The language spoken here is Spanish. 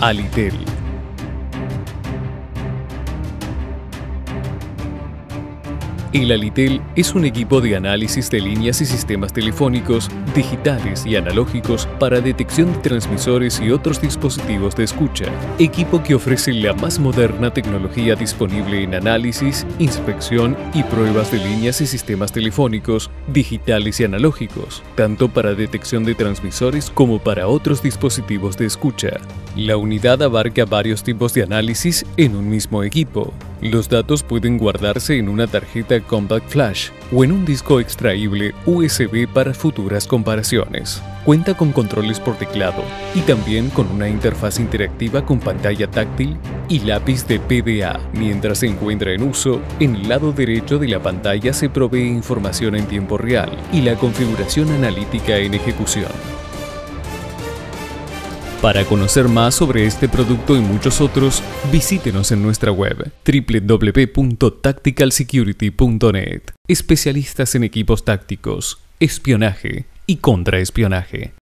Alitel. El Alitel es un equipo de análisis de líneas y sistemas telefónicos, digitales y analógicos para detección de transmisores y otros dispositivos de escucha. Equipo que ofrece la más moderna tecnología disponible en análisis, inspección y pruebas de líneas y sistemas telefónicos, digitales y analógicos, tanto para detección de transmisores como para otros dispositivos de escucha. La unidad abarca varios tipos de análisis en un mismo equipo. Los datos pueden guardarse en una tarjeta Compact Flash o en un disco extraíble USB para futuras comparaciones. Cuenta con controles por teclado y también con una interfaz interactiva con pantalla táctil y lápiz de PDA. Mientras se encuentra en uso, en el lado derecho de la pantalla se provee información en tiempo real y la configuración analítica en ejecución. Para conocer más sobre este producto y muchos otros, visítenos en nuestra web www.tacticalsecurity.net. Especialistas en equipos tácticos, espionaje y contraespionaje.